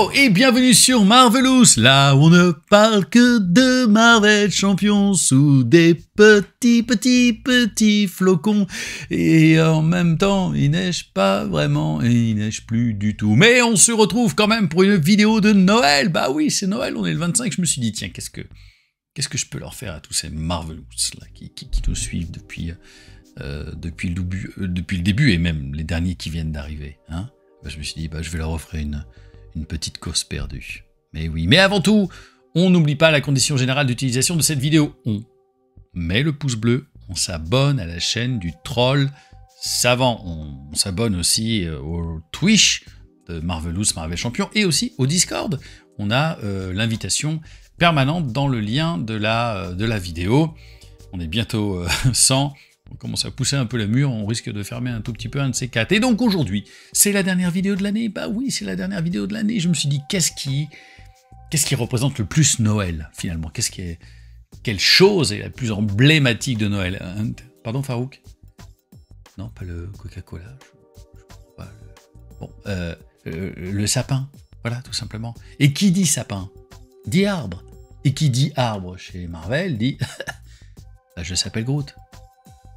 Hello et bienvenue sur Marvelous, là où on ne parle que de Marvel champions sous des petits flocons. Et en même temps, il neige pas vraiment et il neige plus du tout. Mais on se retrouve quand même pour une vidéo de Noël. Bah oui, c'est Noël, on est le 25, je me suis dit, tiens, qu'est-ce que je peux leur faire à tous ces Marvelous là, qui nous suivent depuis le début et même les derniers qui viennent d'arriver, hein. Bah, je me suis dit, bah, je vais leur offrir une petite cause perdue. Mais oui, mais avant tout, on n'oublie pas la condition générale d'utilisation de cette vidéo. On met le pouce bleu, on s'abonne à la chaîne du troll savant. On s'abonne aussi au Twitch de Marvelous, Marvel Champion, et aussi au Discord. On a l'invitation permanente dans le lien de la vidéo. On est bientôt 100. On commence à pousser un peu la mûre, on risque de fermer un tout petit peu un de ces quatre. Et donc aujourd'hui, c'est la dernière vidéo de l'année. Bah oui, c'est la dernière vidéo de l'année. Je me suis dit, qu'est-ce qui représente le plus Noël, finalement? Quelle chose est la plus emblématique de Noël? Pardon, Farouk? Non, pas le Coca-Cola. Bon, le sapin. Voilà, tout simplement. Et qui dit sapin dit arbre. Et qui dit arbre chez Marvel dit... bah, je s'appelle Groot.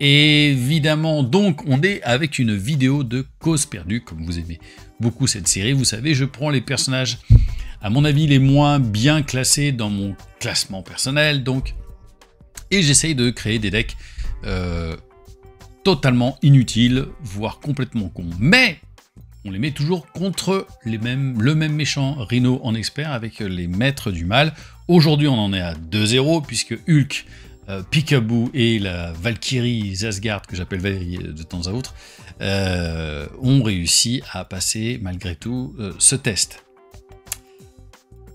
Évidemment, donc, on est avec une vidéo de cause perdue, comme vous aimez beaucoup cette série. Vous savez, je prends les personnages, à mon avis, les moins bien classés dans mon classement personnel, donc, et j'essaye de créer des decks totalement inutiles, voire complètement cons. Mais on les met toujours contre le même méchant, Rhino en expert, avec les maîtres du mal. Aujourd'hui, on en est à 2-0, puisque Hulk... Peekaboo et la Valkyrie Asgard, que j'appelle Valérie de temps à autre, ont réussi à passer malgré tout ce test.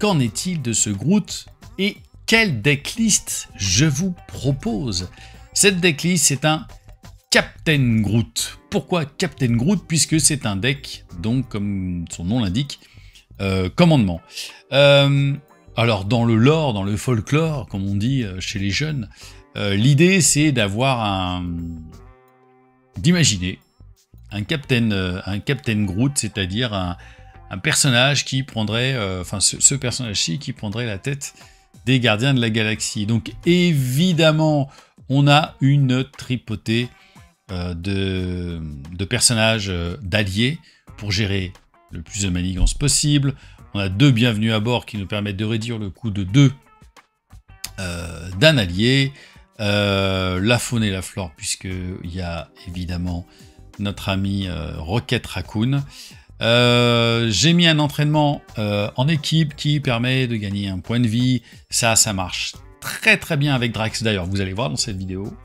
Qu'en est-il de ce Groot et quelle decklist je vous propose? Cette decklist, c'est un Captain Groot. Pourquoi Captain Groot? Puisque c'est un deck, donc comme son nom l'indique, commandement. Alors dans le lore, dans le folklore, comme on dit chez les jeunes, l'idée c'est d'imaginer un Captain Groot, c'est-à-dire un personnage qui prendrait, ce personnage-ci qui prendrait la tête des Gardiens de la Galaxie. Donc évidemment, on a une tripotée de personnages d'alliés pour gérer le plus de manigances possible. On a 2 bienvenus à bord qui nous permettent de réduire le coût de 2 d'un allié. La faune et la flore, puisqu'il y a évidemment notre ami Rocket Raccoon. J'ai mis un entraînement en équipe qui permet de gagner un point de vie. Ça marche très très bien avec Drax. D'ailleurs, vous allez voir dans cette vidéo,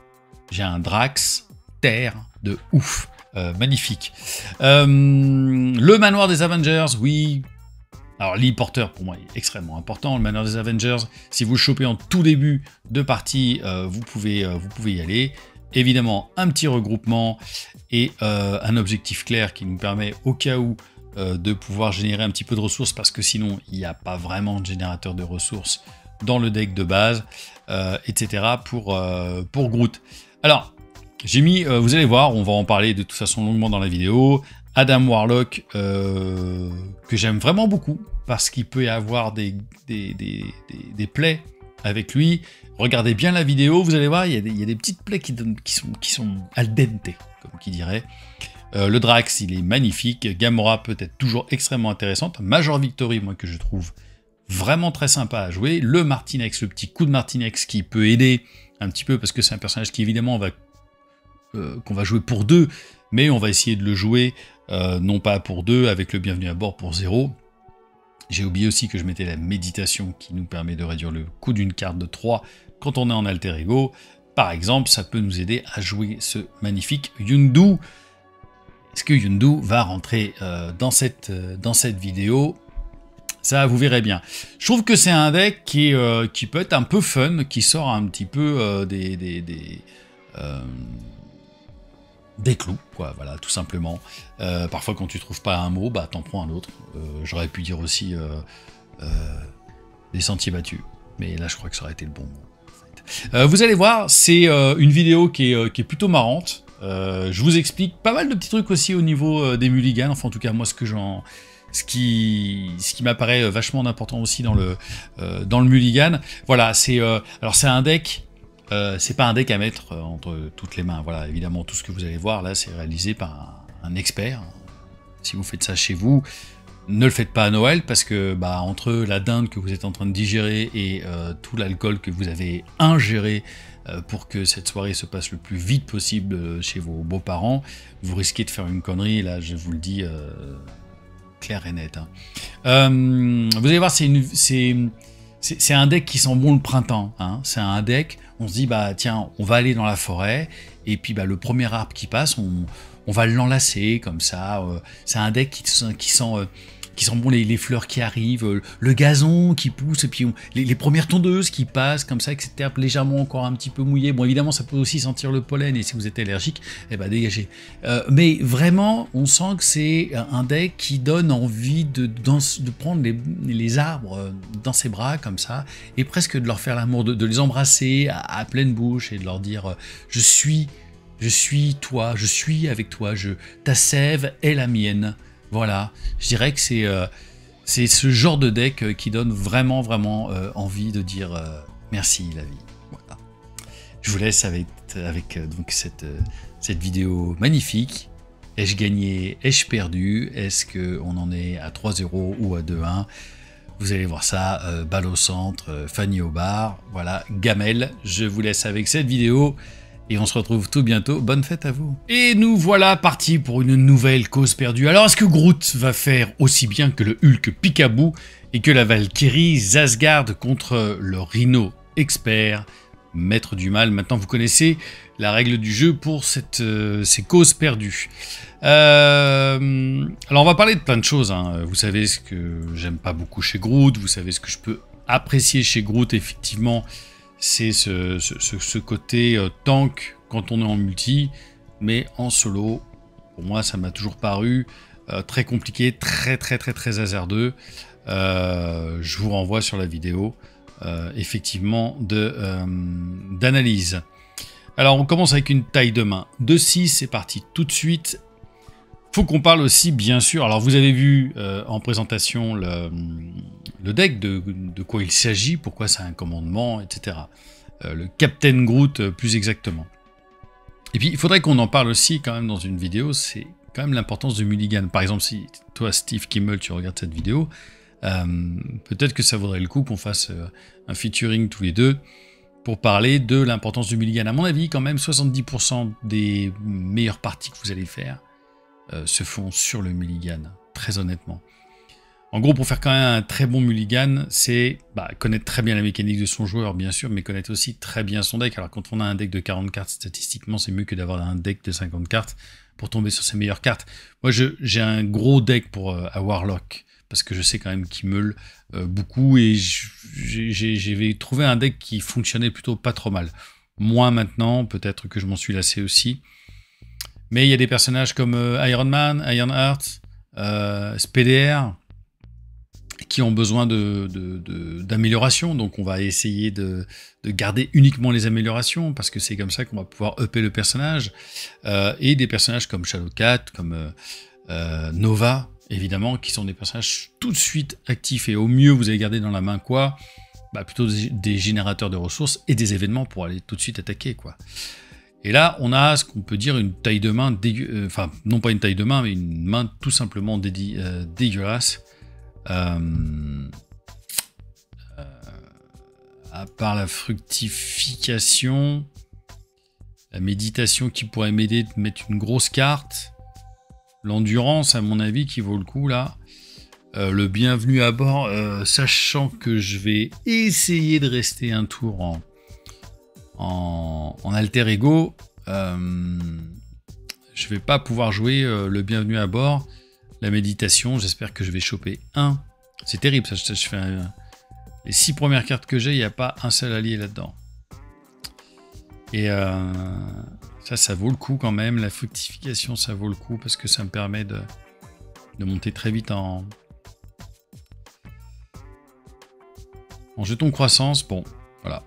j'ai un Drax terre de ouf. Magnifique. Le manoir des Avengers, oui. Alors l'e-porteur pour moi est extrêmement important, le manoir des Avengers, si vous le chopez en tout début de partie, vous pouvez y aller. Évidemment un petit regroupement et un objectif clair qui nous permet au cas où de pouvoir générer un petit peu de ressources, parce que sinon il n'y a pas vraiment de générateur de ressources dans le deck de base, etc. pour Groot. Alors j'ai mis, vous allez voir, on va en parler de toute façon longuement dans la vidéo, Adam Warlock, que j'aime vraiment beaucoup, parce qu'il peut y avoir des plays avec lui. Regardez bien la vidéo, vous allez voir, il y a des petites plays qui sont al dente, comme qui dirait. Le Drax, il est magnifique. Gamora peut être toujours extrêmement intéressante. Major Victory, moi, que je trouve vraiment très sympa à jouer. Le Martinex, le petit coup de Martinex qui peut aider un petit peu, parce que c'est un personnage qui, évidemment, qu'on va jouer pour 2, mais on va essayer de le jouer non pas pour 2, avec le bienvenu à bord pour 0. J'ai oublié aussi que je mettais la méditation qui nous permet de réduire le coût d'une carte de 3 quand on est en alter ego. Par exemple, ça peut nous aider à jouer ce magnifique Yondu. Est-ce que Yondu va rentrer dans cette vidéo? Ça, vous verrez bien. Je trouve que c'est un deck qui peut être un peu fun, qui sort un petit peu des clous, quoi, voilà, tout simplement. Parfois, quand tu trouves pas un mot, bah, t'en prends un autre. J'aurais pu dire aussi des sentiers battus, mais là, je crois que ça aurait été le bon mot. En fait. Vous allez voir, c'est une vidéo qui est plutôt marrante. Je vous explique pas mal de petits trucs aussi au niveau des mulligans, enfin, en tout cas, moi, ce que j'en ce qui m'apparaît vachement important aussi dans le mulligan. Voilà, alors c'est un deck, c'est pas un deck à mettre entre toutes les mains. Voilà, évidemment, tout ce que vous allez voir là, c'est réalisé par un expert. Si vous faites ça chez vous, ne le faites pas à Noël, parce que entre la dinde que vous êtes en train de digérer et tout l'alcool que vous avez ingéré pour que cette soirée se passe le plus vite possible chez vos beaux-parents, vous risquez de faire une connerie, là je vous le dis clair et net. Vous allez voir, c'est un deck qui sent bon le printemps. Hein. C'est un deck, on se dit, tiens, on va aller dans la forêt, et puis le premier arbre qui passe, on va l'enlacer comme ça. C'est un deck qui sent bon les fleurs qui arrivent, le gazon qui pousse, et puis les premières tondeuses qui passent comme ça, avec cette herbe légèrement encore un petit peu mouillée. Bon, évidemment, ça peut aussi sentir le pollen, et si vous êtes allergique, dégagez. Mais vraiment, on sent que c'est un deck qui donne envie de prendre les arbres dans ses bras comme ça, et presque de leur faire l'amour, de les embrasser à pleine bouche, et de leur dire je suis toi, je suis avec toi, ta sève est la mienne. Voilà, je dirais que c'est ce genre de deck qui donne vraiment envie de dire merci la vie. Voilà. Je vous laisse avec donc cette vidéo magnifique. Ai-je gagné, ai-je perdu? Est-ce qu'on en est à 3-0 ou à 2-1? Vous allez voir ça, balle au centre, Fanny au bar, voilà, gamelle. Je vous laisse avec cette vidéo. Et on se retrouve tout bientôt. Bonne fête à vous. Et nous voilà partis pour une nouvelle cause perdue. Alors, est-ce que Groot va faire aussi bien que le Hulk Picaboo et que la Valkyrie Zasgard contre le Rhino expert, maître du mal? Maintenant, vous connaissez la règle du jeu pour ces causes perdues. Alors, on va parler de plein de choses. Hein. Vous savez ce que j'aime pas beaucoup chez Groot. Vous savez ce que je peux apprécier chez Groot, effectivement. C'est ce côté tank quand on est en multi, mais en solo, pour moi, ça m'a toujours paru très compliqué, très hasardeux. Je vous renvoie sur la vidéo, effectivement, d'analyse. Alors, on commence avec une taille de main de 6, c'est parti tout de suite. Faut qu'on parle aussi, bien sûr, alors vous avez vu en présentation le deck, de quoi il s'agit, pourquoi c'est un commandement, etc. Le Captain Groot, plus exactement. Et puis, il faudrait qu'on en parle aussi quand même dans une vidéo, c'est quand même l'importance du mulligan. Par exemple, si toi, Steve Kimmel, tu regardes cette vidéo, peut-être que ça vaudrait le coup qu'on fasse un featuring tous les deux pour parler de l'importance du mulligan. À mon avis, quand même, 70% des meilleures parties que vous allez faire se font sur le mulligan, très honnêtement. En gros, pour faire quand même un très bon mulligan, c'est connaître très bien la mécanique de son joueur, bien sûr, mais connaître aussi très bien son deck. Alors quand on a un deck de 40 cartes, statistiquement, c'est mieux que d'avoir un deck de 50 cartes pour tomber sur ses meilleures cartes. Moi, j'ai un gros deck à Warlock, parce que je sais quand même qu'il meule beaucoup, et j'ai trouvé un deck qui fonctionnait plutôt pas trop mal. Moins maintenant, peut-être que je m'en suis lassé aussi. Mais il y a des personnages comme Iron Man, Ironheart, SPDR, qui ont besoin d'améliorations. Donc on va essayer de garder uniquement les améliorations, parce que c'est comme ça qu'on va pouvoir upper le personnage. Et des personnages comme Shadowcat, comme Nova, évidemment, qui sont des personnages tout de suite actifs. Et au mieux, vous allez garder dans la main quoi? Plutôt des générateurs de ressources et des événements pour aller tout de suite attaquer, quoi. Et là, on a ce qu'on peut dire une taille de main, enfin, non pas une taille de main, mais une main tout simplement dégueulasse. À part la fructification, la méditation qui pourrait m'aider de mettre une grosse carte, l'endurance, à mon avis, qui vaut le coup, là. Le bienvenu à bord, sachant que je vais essayer de rester un tour en alter ego, je vais pas pouvoir jouer le bienvenu à bord, la méditation. J'espère que je vais choper un. C'est terrible, ça, je fais les 6 premières cartes que j'ai, il n'y a pas un seul allié là-dedans. Et ça vaut le coup quand même. La fructification, ça vaut le coup, parce que ça me permet de monter très vite en jeton croissance. Bon, voilà.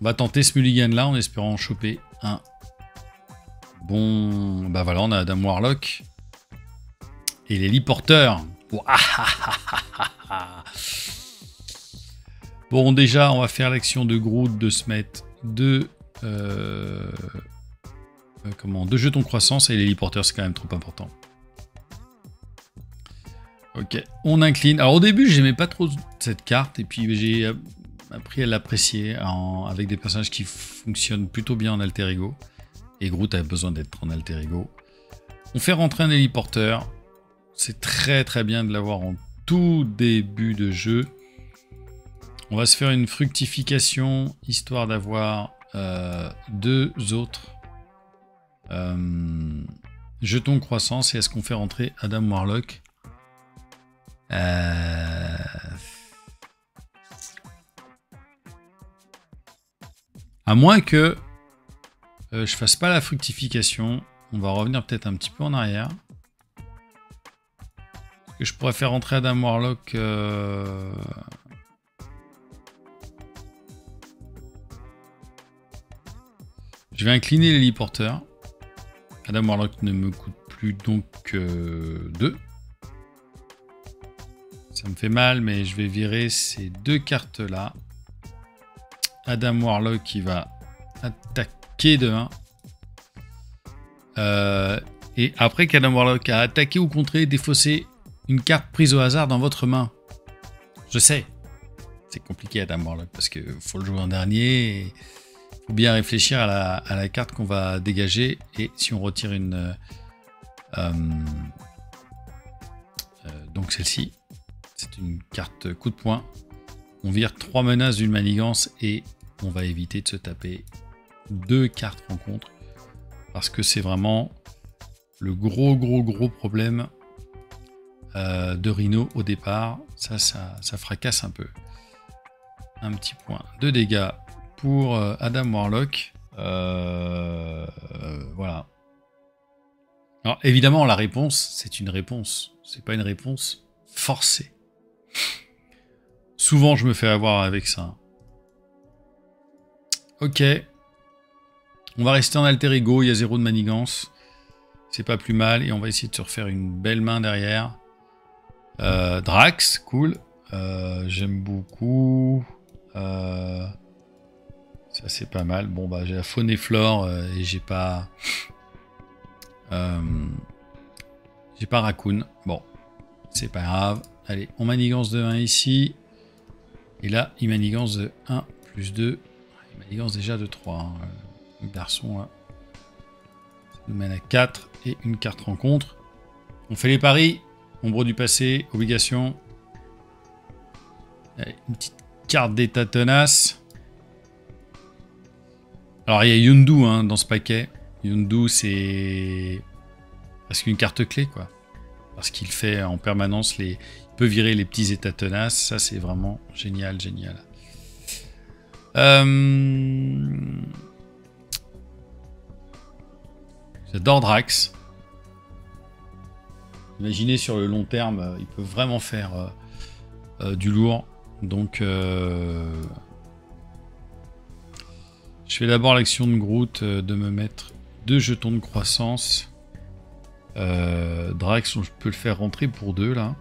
On va tenter ce mulligan là en espérant en choper un. Bon, voilà, on a Adam Warlock. Et l'héliporteur. Bon, déjà, on va faire l'action de Groot de se mettre deux jetons croissance, et l'héliporteur, c'est quand même trop important. Ok, on incline. Alors au début, j'aimais pas trop cette carte, et puis j'ai appris à l'apprécier avec des personnages qui fonctionnent plutôt bien en alter ego. Et Groot a besoin d'être en alter ego. On fait rentrer un héliporteur. C'est très très bien de l'avoir en tout début de jeu. On va se faire une fructification, histoire d'avoir deux autres jetons croissance. Et est-ce qu'on fait rentrer Adam Warlock? À moins que je fasse pas la fructification. On va revenir peut-être un petit peu en arrière. Est-ce que je pourrais faire rentrer Adam Warlock Je vais incliner l'héliporteur. Adam Warlock ne me coûte plus donc 2. Ça me fait mal, mais je vais virer ces deux cartes-là. Adam Warlock qui va attaquer de 1. Et après qu'Adam Warlock a attaqué ou contré, défaussé une carte prise au hasard dans votre main. Je sais, c'est compliqué Adam Warlock parce qu'il faut le jouer en dernier. Il faut bien réfléchir à la carte qu'on va dégager. Et si on retire une... donc celle-ci, c'est une carte coup de poing. On vire 3 menaces d'une manigance et on va éviter de se taper 2 cartes rencontres. Parce que c'est vraiment le gros problème de Rhino au départ. Ça fracasse un peu. Un petit point de dégâts pour Adam Warlock. Voilà. Alors évidemment, la réponse, c'est une réponse. C'est pas une réponse forcée. Souvent, je me fais avoir avec ça. Ok. On va rester en alter ego, il y a 0 de manigance. C'est pas plus mal. Et on va essayer de se refaire une belle main derrière. Drax, cool. J'aime beaucoup. Ça c'est pas mal. Bon bah j'ai la faune et flore et j'ai pas... j'ai pas Raccoon. Bon, c'est pas grave. Allez, on manigance de 1 ici. Et là, il manigance de 1 plus 2. Il manigance déjà de 3. Hein. Le garçon, là. Ça nous mène à 4 et une carte rencontre. On fait les paris. Ombre du passé, obligation. Allez, une petite carte d'état tenace. Alors, il y a Yondu hein, dans ce paquet. Yondu, c'est presque une carte clé, quoi. Parce qu'il fait en permanence les... Il peut virer les petits états tenaces. Ça, c'est vraiment génial, génial. J'adore Drax. Imaginez sur le long terme, il peut vraiment faire du lourd. Donc, je fais d'abord l'action de Groot de me mettre 2 jetons de croissance. Drax, je peux le faire rentrer pour 2 là.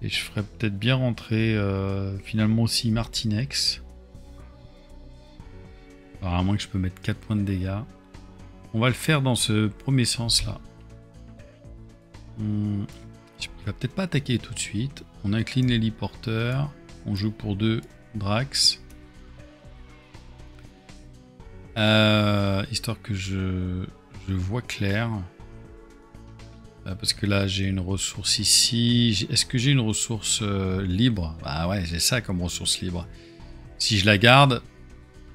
Et je ferais peut-être bien rentrer finalement aussi Martinex. Alors à moins que je peux mettre 4 points de dégâts. On va le faire dans ce premier sens là. Il va peut-être pas attaquer tout de suite. On incline l'héliporteur. On joue pour 2 Drax. Histoire que je vois clair. Parce que là j'ai une ressource ici. Est-ce que j'ai une ressource libre? Bah ouais, j'ai ça comme ressource libre. Si je la garde,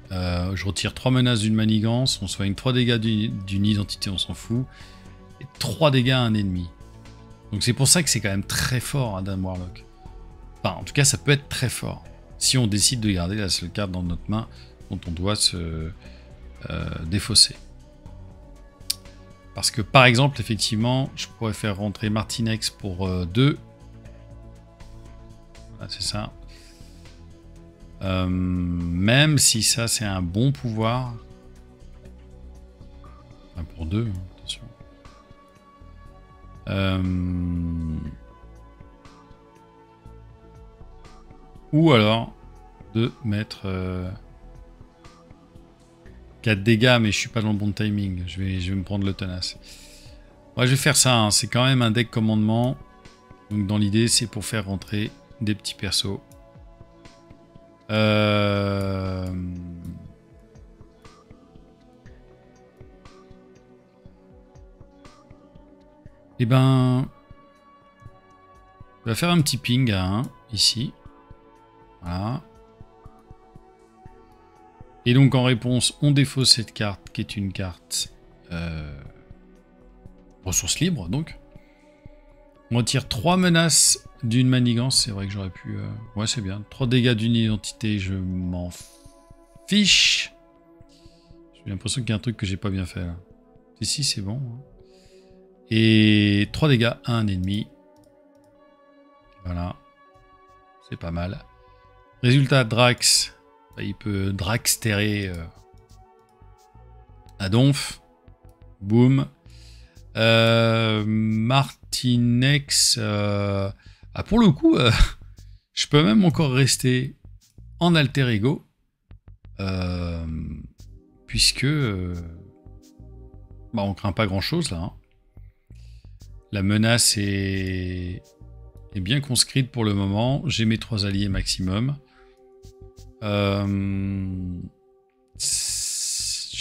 je retire 3 menaces d'une manigance. On soigne 3 dégâts d'une identité, on s'en fout. Et 3 dégâts à un ennemi. Donc c'est pour ça que c'est quand même très fort Adam Warlock. Enfin, en tout cas, ça peut être très fort. Si on décide de garder la seule carte dans notre main dont on doit se défausser. Parce que par exemple, effectivement, je pourrais faire rentrer Martinex pour 2. Voilà, c'est ça. Même si ça, c'est un bon pouvoir. 2, attention. Ou alors de mettre 4 dégâts, mais je suis pas dans le bon timing. Je vais me prendre le tenace. Moi, je vais faire ça. Hein. C'est quand même un deck commandement. Donc, dans l'idée, c'est pour faire rentrer des petits persos. Eh ben, on va faire un petit ping à 1 ici. Voilà. Et donc en réponse, on défausse cette carte qui est une carte ressources libres donc. On retire 3 menaces d'une manigance. C'est vrai que j'aurais pu... Ouais, c'est bien. 3 dégâts d'une identité, je m'en fiche. J'ai l'impression qu'il y a un truc que j'ai pas bien fait là. Si, c'est bon. Et 3 dégâts à un ennemi. Voilà. C'est pas mal. Résultat, Drax. Il peut Draxterer à Donf. Boum. Martinex. Pour le coup, je peux même encore rester en alter ego. Puisque on craint pas grand chose là. Hein. La menace est bien conscrite pour le moment. J'ai mes 3 alliés maximum. Je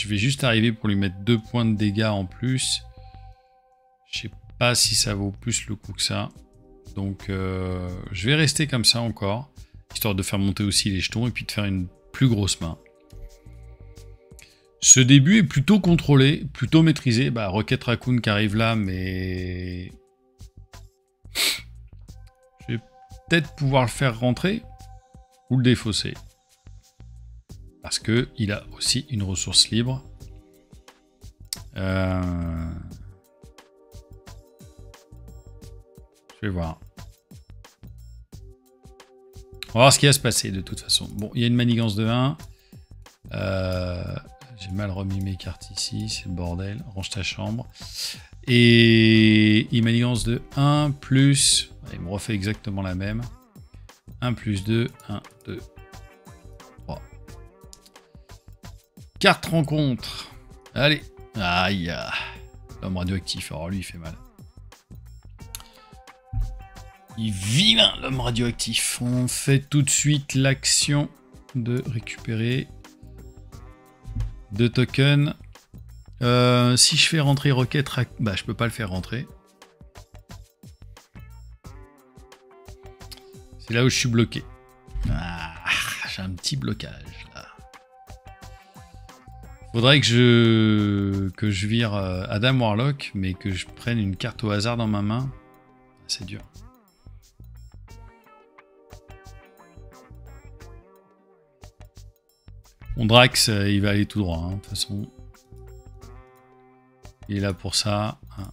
vais juste arriver pour lui mettre 2 points de dégâts en plus. Je sais pas si ça vaut plus le coup que ça. Donc je vais rester comme ça encore. Histoire de faire monter aussi les jetons et puis de faire une plus grosse main. Ce début est plutôt contrôlé, plutôt maîtrisé. Rocket Raccoon qui arrive là, mais... je vais peut-être pouvoir le faire rentrer ou le défausser. Parce qu'il a aussi une ressource libre. Je vais voir. On va voir ce qui va se passer de toute façon. Bon, il y a une manigance de 1. J'ai mal remis mes cartes ici, c'est le bordel. Range ta chambre. Et il manigance de 1 plus... Il me refait exactement la même. 1 plus 2, 1, 2, 3. Carte rencontre. Allez. Aïe. L'homme radioactif. Alors lui, il fait mal. Il est vilain, l'homme radioactif. On fait tout de suite l'action de récupérer 2 tokens. Si je fais rentrer Rocket Raccoon... je peux pas le faire rentrer. C'est là où je suis bloqué. J'ai un petit blocage là. Faudrait que je vire Adam Warlock, mais que je prenne une carte au hasard dans ma main. C'est dur. Mon Drax, il va aller tout droit, hein, de toute façon. Il est là pour ça. Hein.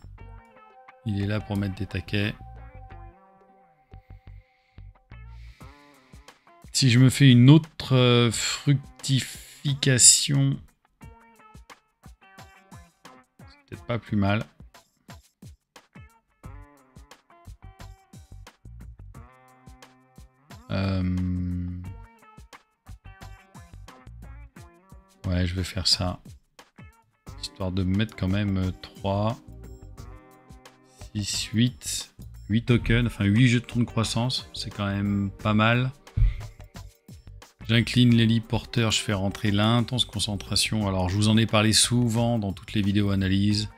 Il est là pour mettre des taquets. Si je me fais une autre fructification, c'est peut-être pas plus mal. Ouais, je vais faire ça. Histoire de me mettre quand même 3, 6, 8. 8 tokens, enfin 8 jetons de croissance. C'est quand même pas mal. J'incline l'héliporteur, je fais rentrer l'intense concentration. Alors je vous en ai parlé souvent dans toutes les vidéos analyses.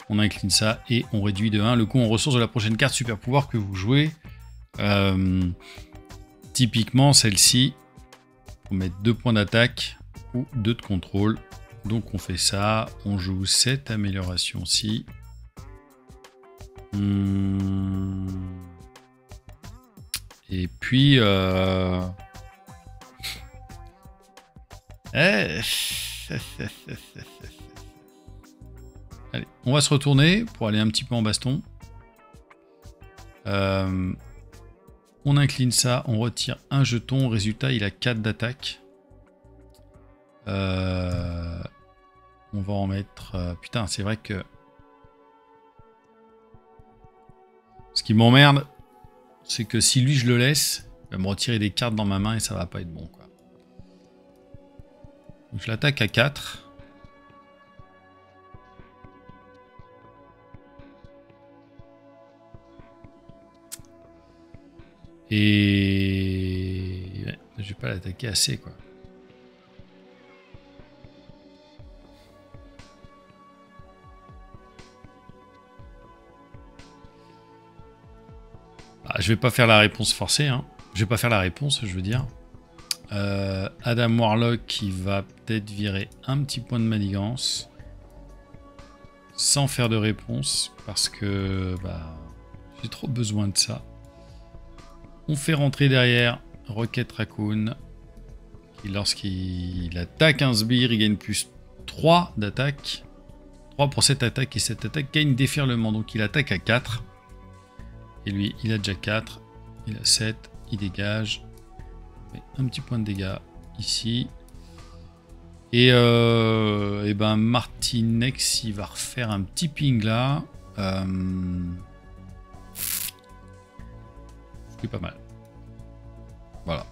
On incline ça et on réduit de 1 le coût en ressources de la prochaine carte super pouvoir que vous jouez. Typiquement celle-ci, on met 2 points d'attaque ou 2 de contrôle. Donc on fait ça, on joue cette amélioration-ci. Et puis... Allez, on va se retourner pour aller un petit peu en baston. On incline ça, on retire un jeton. Résultat, il a 4 d'attaque. On On va en mettre... putain, c'est vrai que... Ce qui m'emmerde, c'est que si lui je le laisse, il va me retirer des cartes dans ma main et ça va pas être bon, quoi. Donc je l'attaque à 4. Et... ouais, je vais pas l'attaquer assez, quoi. Bah, je vais pas faire la réponse forcée, hein. Je vais pas faire la réponse, je veux dire. Adam Warlock qui va peut-être virer un petit point de manigance. Sans faire de réponse, parce que bah, j'ai trop besoin de ça. On fait rentrer derrière Rocket Raccoon, qui lorsqu'il attaque un sbire, il gagne plus 3 d'attaque. 3 pour cette attaque, et cette attaque gagne déferlement, donc il attaque à 4. Et lui, il a déjà 4, il a 7, il dégage. Un petit point de dégâts ici. Et ben Martinex, il va refaire un petit ping là. C'est pas mal. Voilà.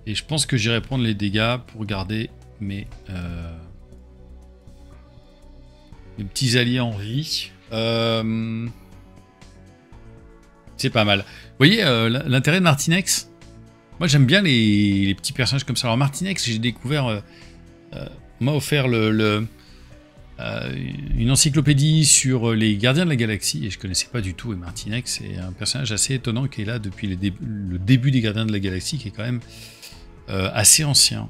Et je pense que j'irai prendre les dégâts pour garder mes petits alliés en vie. C'est pas mal. Vous voyez l'intérêt de Martinex? Moi j'aime bien les petits personnages comme ça. Alors Martinex, j'ai découvert... m'a offert une encyclopédie sur les gardiens de la galaxie et je connaissais pas du tout. Et Martinex est un personnage assez étonnant qui est là depuis le début des gardiens de la galaxie, qui est quand même assez ancien.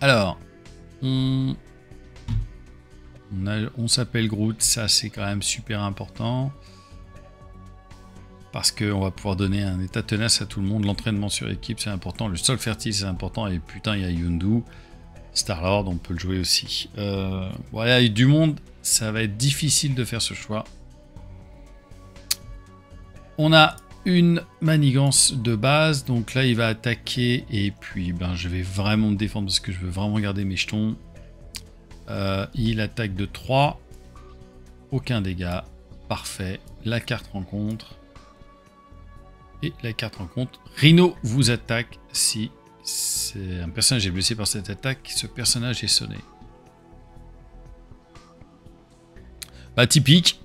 Alors, on s'appelle Groot, ça c'est quand même super important. Parce qu'on va pouvoir donner un état tenace à tout le monde. L'entraînement sur équipe, c'est important. Le sol fertile, c'est important. Et putain, il y a Yondu. Star-Lord, on peut le jouer aussi. Voilà, avec du monde, ça va être difficile de faire ce choix. On a une manigance de base. Donc là, il va attaquer. Et puis, ben, je vais vraiment me défendre parce que je veux vraiment garder mes jetons. Il attaque de 3. Aucun dégât. Parfait. La carte rencontre. Et la carte rencontre. Rhino vous attaque si c'est un personnage est blessé par cette attaque. Ce personnage est sonné. Bah, typique.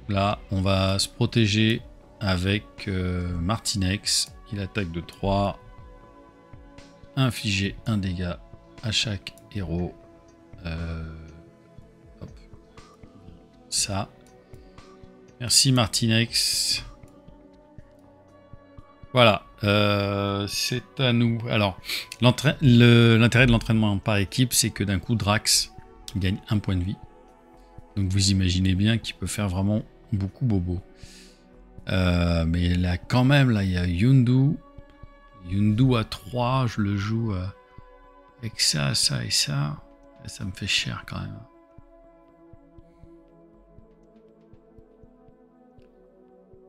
Là, on va se protéger avec Martinex. Il attaque de 3. Infliger un dégât à chaque héros. Hop. Ça. Merci Martinex. Voilà, c'est à nous. Alors, l'intérêt de l'entraînement par équipe, c'est que d'un coup, Drax gagne 1 point de vie. Donc vous imaginez bien qu'il peut faire vraiment beaucoup bobo. Mais là, quand même, là, il y a Yondu. Yondu à 3, je le joue avec ça, ça et ça. Et ça me fait cher quand même.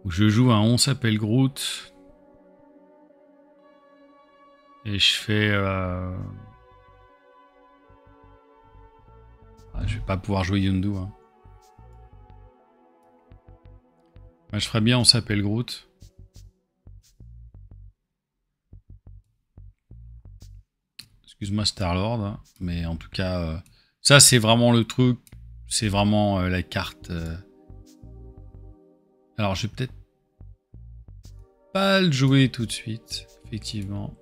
Je joue un on s'appelle Groot. Et je fais... je vais pas pouvoir jouer Yondu. Hein. Moi, je ferais bien on s'appelle Groot. Excuse-moi Star-Lord. Hein. Mais en tout cas, ça c'est vraiment le truc. C'est vraiment la carte. Alors je vais peut-être pas le jouer tout de suite. Effectivement.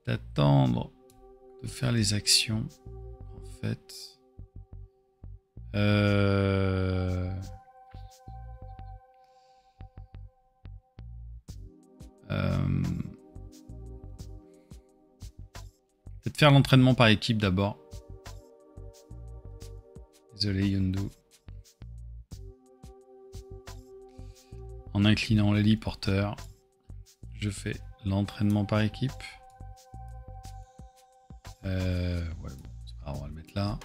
D'attendre de faire les actions en fait peut-être faire l'entraînement par équipe d'abord. Désolé Yondu. En inclinant l'héliporteur, je fais l'entraînement par équipe. Ouais, bon, c'est pas grave, on va le mettre là.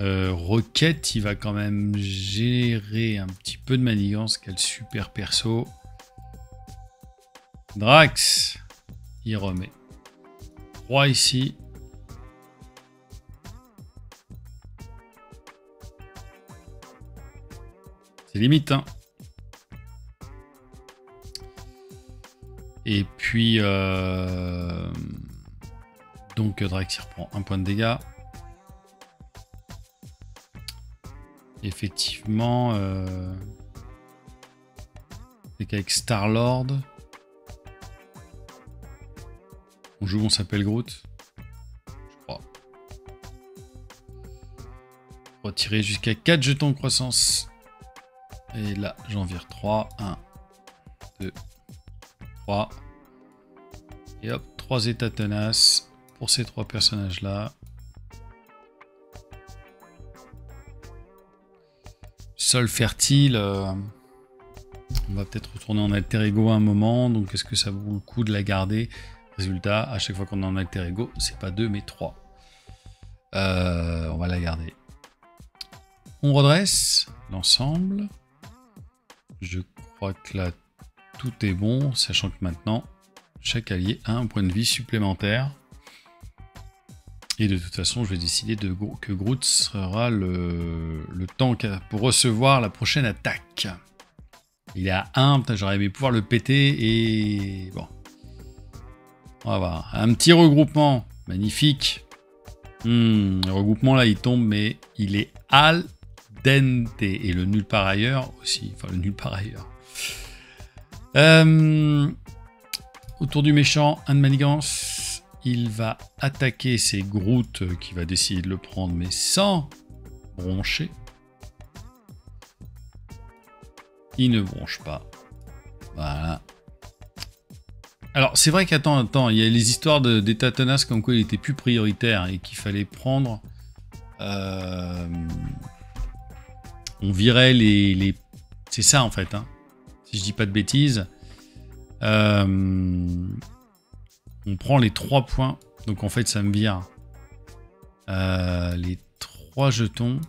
Rocket, il va quand même gérer un petit peu de manigance. Quel super perso. Drax, il remet 3 ici. C'est limite, hein. Et puis, donc Drax, il reprend 1 point de dégâts. Effectivement, c'est qu'avec Star-Lord, on joue, on s'appelle Groot. Je crois. Retirer jusqu'à 4 jetons de croissance. Et là, j'en vire 3. 1, 2, 3. Et hop, 3 états tenaces pour ces 3 personnages-là. Sol fertile. On va peut-être retourner en alter ego à un moment. Donc, est-ce que ça vaut le coup de la garder? Résultat, à chaque fois qu'on est en alter ego, c'est pas 2 mais 3. On va la garder. On redresse l'ensemble. Je crois que là, tout est bon, sachant que maintenant, chaque allié a un point de vie supplémentaire. Et de toute façon, je vais décider que Groot sera le tank pour recevoir la prochaine attaque. Il est à 1, j'aurais aimé pouvoir le péter et... Bon. On va voir. Un petit regroupement, magnifique. Le regroupement là, il tombe, mais il est al dente. Et le nulle part ailleurs aussi. Enfin, le nulle part ailleurs. Autour du méchant, un de manigance. Il va attaquer ses Groot qui va décider de le prendre, mais sans broncher. Il ne bronche pas. Voilà. Alors, c'est vrai qu'attends, il y a les histoires d'état tenace comme quoi il était plus prioritaire et qu'il fallait prendre... on virait les... C'est ça, en fait, hein. Si je dis pas de bêtises. On prend les 3 points. Donc, en fait, ça me vire les 3 jetons.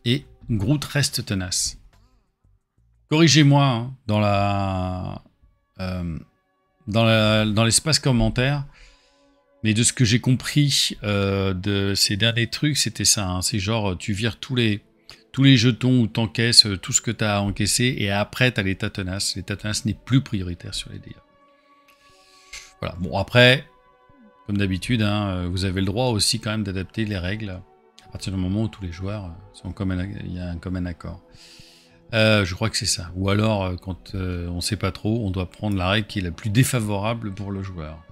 Et Groot reste tenace. Corrigez-moi, hein, dans l'espace commentaire, mais de ce que j'ai compris de ces derniers trucs, c'était ça, hein, c'est genre tu vires tous les jetons ou t'encaisses tout ce que tu as encaissé et après tu as l'état tenace. L'état tenace n'est plus prioritaire sur les dégâts. Voilà, bon après, comme d'habitude, hein, vous avez le droit aussi quand même d'adapter les règles à partir du moment où tous les joueurs sont il y a un commun accord. Je crois que c'est ça. Ou alors, quand on ne sait pas trop, on doit prendre la règle qui est la plus défavorable pour le joueur.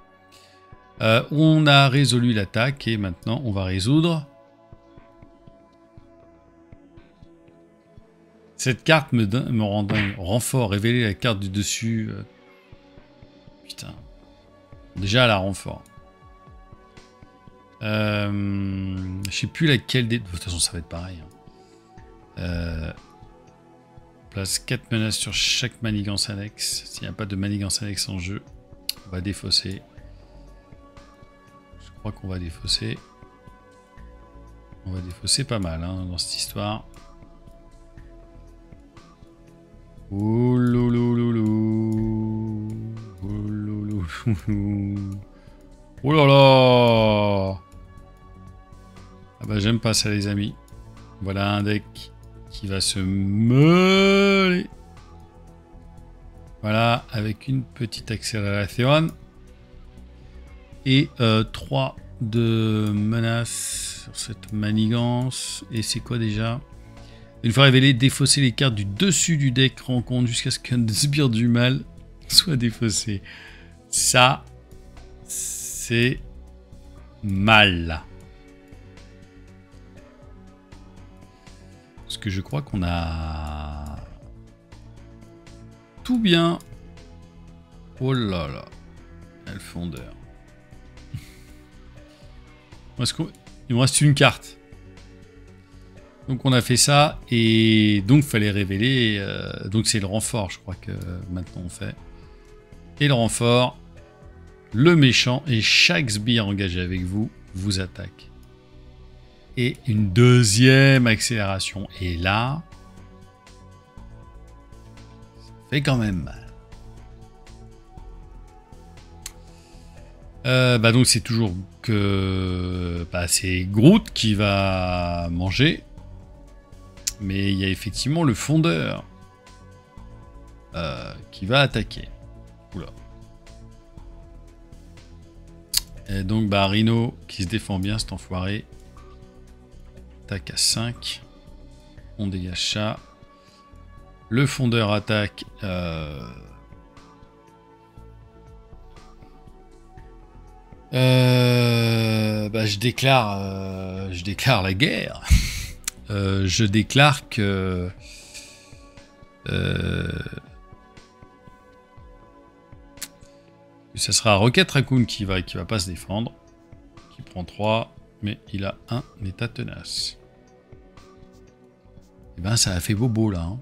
On a résolu l'attaque et maintenant on va résoudre. Cette carte me rend dingue. Renfort, révéler la carte du dessus. Putain. Déjà, elle a renfort. Je sais plus laquelle des... De toute façon, ça va être pareil. Hein. Place 4 menaces sur chaque manigance annexe. S'il n'y a pas de manigance annexe en jeu, on va défausser. Je crois qu'on va défausser. On va défausser pas mal hein, dans cette histoire. Ouloulouloulou. Ouloulouloulou. Oh là là. Ah bah j'aime pas ça les amis. Voilà un deck qui va se meuler. Voilà, avec une petite accélération. Et 3 de menaces sur cette manigance. Et c'est quoi déjà? Une fois révélé, défausser les cartes du dessus du deck rencontre jusqu'à ce qu'un sbire du mal soit défaussé. Ça, c'est mal. Parce que je crois qu'on a tout bien. Oh là là. Elfondeur. Il me reste une carte. Donc on a fait ça et donc fallait révéler. Donc c'est le renfort, je crois que maintenant on fait. Et le renfort, le méchant et chaque sbire engagé avec vous vous attaque. et une deuxième accélération. Et là, ça fait quand même mal. Donc c'est toujours que c'est Groot qui va manger. Mais il y a effectivement le fondeur qui va attaquer. Oula. Et donc Rhino qui se défend bien, cet enfoiré. Attaque à 5. On dégage ça. Le fondeur attaque. Je déclare la guerre. Je déclare que ça sera Rocket Raccoon qui va pas se défendre, qui prend 3, mais il a un état tenace. Et ben ça a fait bobo là. Hein.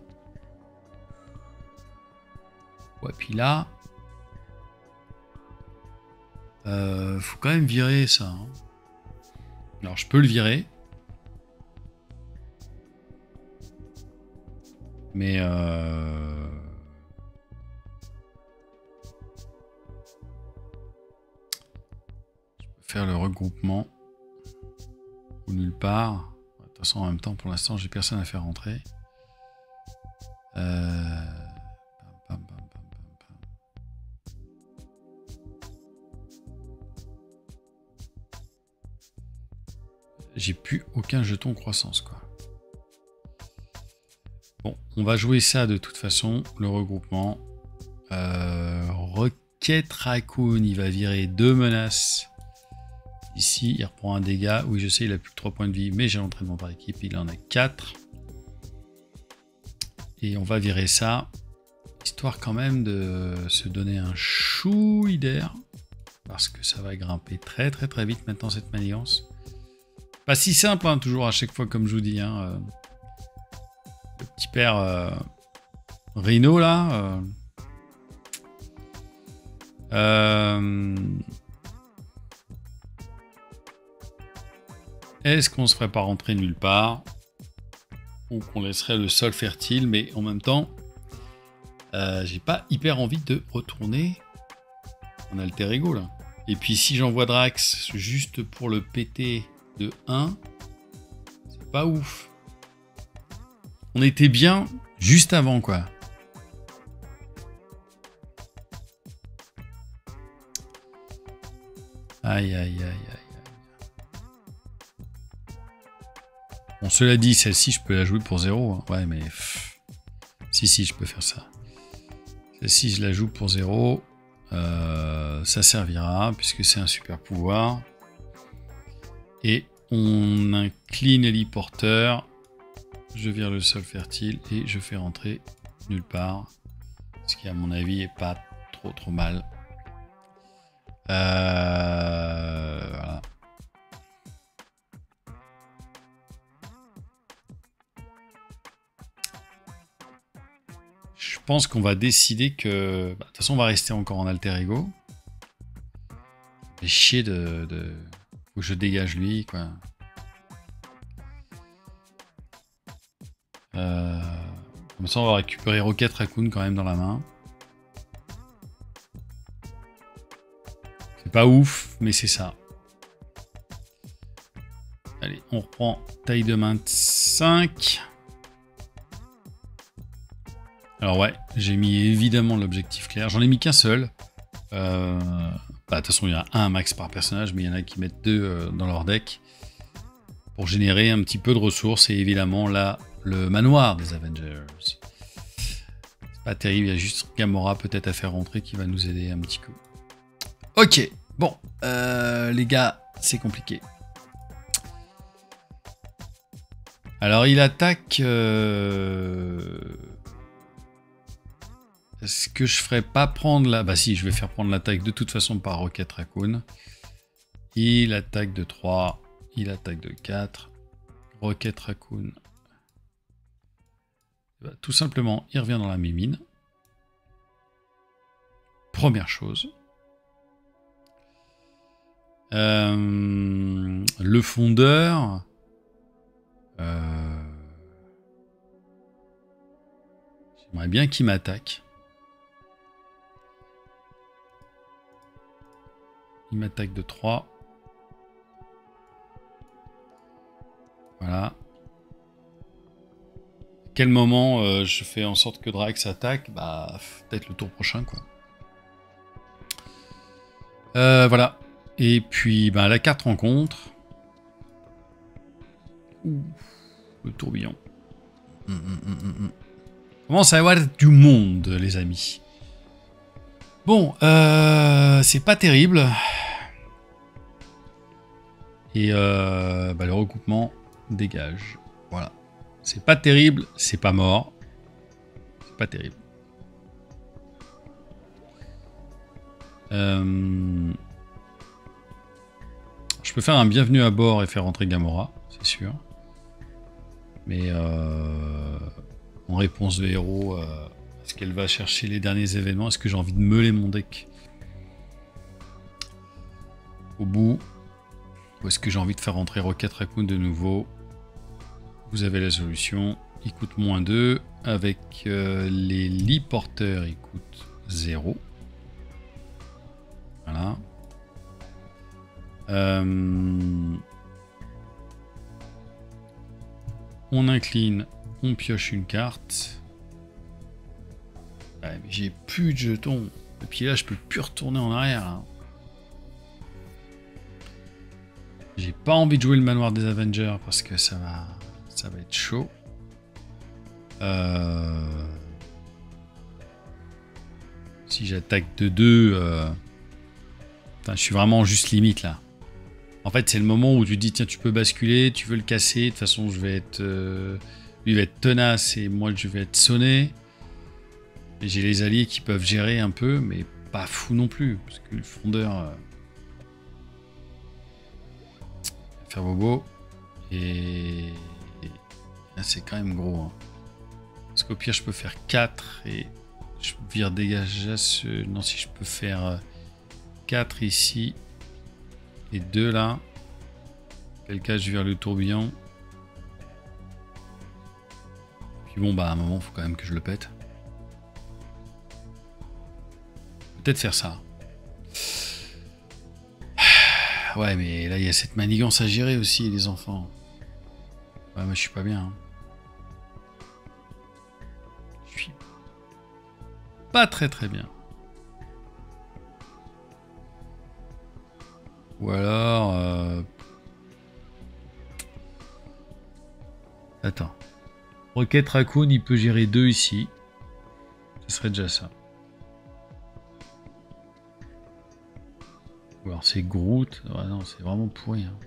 Ouais, puis là, faut quand même virer ça. Hein. Alors je peux le virer. Mais je peux faire le regroupement ou nulle part. De toute façon, en même temps, pour l'instant, j'ai personne à faire rentrer. J'ai plus aucun jeton croissance, quoi. Bon, on va jouer ça de toute façon, le regroupement. Rocket Raccoon, il va virer 2 menaces. Ici, il reprend un dégât. Oui, je sais, il a plus que 3 points de vie, mais j'ai l'entraînement par équipe, il en a 4. Et on va virer ça, histoire quand même de se donner un chouï d'air. Parce que ça va grimper très très très vite maintenant, cette manigance. Pas si simple, hein, toujours à chaque fois, comme je vous dis. Hein, le petit père Rhino, là. Est-ce qu'on se ferait pas rentrer nulle part? Ou qu'on laisserait le sol fertile? Mais en même temps, j'ai pas hyper envie de retourner en alter ego, là. Et puis si j'envoie Drax juste pour le péter de 1, c'est pas ouf. On était bien juste avant, quoi. Aïe, aïe, aïe, aïe. Bon, cela dit, celle-ci, je peux la jouer pour 0. Hein. Ouais, mais... Si, je peux faire ça. Celle-ci, je la joue pour 0. Ça servira, puisque c'est un super pouvoir. Et on incline héliporteur. Je vire le sol fertile et je fais rentrer nulle part. Ce qui, à mon avis, est pas trop mal. Voilà. Je pense qu'on va décider que... de toute façon, on va rester encore en alter ego. Mais chier de... Faut que je dégage lui, quoi. Comme ça, on va récupérer Rocket Raccoon quand même dans la main. C'est pas ouf, mais c'est ça. Allez, on reprend taille de main 5. Alors ouais, j'ai mis évidemment l'objectif clair. J'en ai mis qu'un seul. De toute façon, il y en a un max par personnage, mais il y en a qui mettent 2 dans leur deck pour générer un petit peu de ressources. Et évidemment, là, le manoir des Avengers. C'est pas terrible, il y a juste Gamora peut-être à faire rentrer qui va nous aider un petit coup. Ok, bon, les gars, c'est compliqué. Alors, il attaque... Est-ce que je ferais pas prendre la... Bah si, je vais faire prendre l'attaque de toute façon par Rocket Raccoon. Il attaque de 3. Il attaque de 4. Rocket Raccoon. Bah, tout simplement, il revient dans la mimine. Première chose. Le fondeur... J'aimerais bien qu'il m'attaque. Il m'attaque de 3. Voilà. À quel moment je fais en sorte que Drax attaque? Bah, peut-être le tour prochain, quoi. Voilà. Et puis, bah, la carte rencontre. Ouh, le tourbillon. Commence à y avoir du monde, les amis. Bon, c'est pas terrible. Et bah, le recoupement dégage. Voilà. C'est pas terrible, c'est pas mort. C'est pas terrible. Je peux faire un bienvenue à bord et faire rentrer Gamora, c'est sûr. Mais en réponse de héros, est-ce qu'elle va chercher les derniers événements? Est-ce que j'ai envie de meuler mon deck au bout? Ou est-ce que j'ai envie de faire rentrer Rocket Raccoon de nouveau? Vous avez la solution. Il coûte -2. Avec les lits porteurs, il coûte 0. Voilà. On incline, on pioche une carte. Ouais, mais j'ai plus de jetons. Et puis là, je peux plus retourner en arrière. Hein. J'ai pas envie de jouer le manoir des Avengers parce que ça va être chaud. Si j'attaque de 2, je suis vraiment juste limite là. En fait, c'est le moment où tu te dis tiens, tu peux basculer, tu veux le casser. De toute façon, je vais être, lui va être tenace et moi je vais être sonné. Et j'ai les alliés qui peuvent gérer un peu, mais pas fou non plus, parce que le fondeur faire bobo et là, c'est quand même gros. Hein. Parce qu'au pire, je peux faire 4 et je vire dégage. Non, si je peux faire 4 ici et 2 là. Quel cas, je vire le tourbillon. Puis bon, bah à un moment, il faut quand même que je le pète. Peut-être faire ça. Ouais, mais là, il y a cette manigance à gérer aussi, les enfants. Ouais, moi, je suis pas bien. Hein. Je suis pas très très bien. Ou alors... Attends. Rocket Raccoon, il peut gérer 2 ici. Ce serait déjà ça. Ou alors c'est Groot. Ouais, non, c'est vraiment pourri. Hein.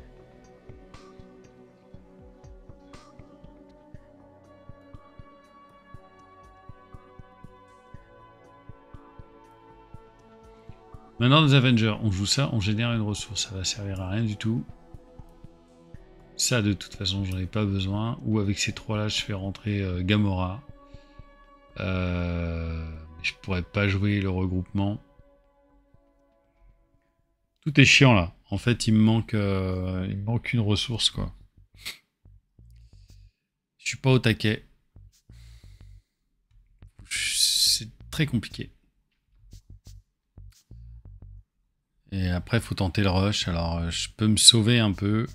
Maintenant, des Avengers, on joue ça, on génère une ressource. Ça va servir à rien du tout. Ça, de toute façon, j'en ai pas besoin. Ou avec ces 3-là, je fais rentrer Gamora. Je pourrais pas jouer le regroupement. Tout est chiant là. En fait, il me manque une ressource quoi. Je suis pas au taquet. C'est très compliqué. Et après, il faut tenter le rush. Alors, je peux me sauver un peu.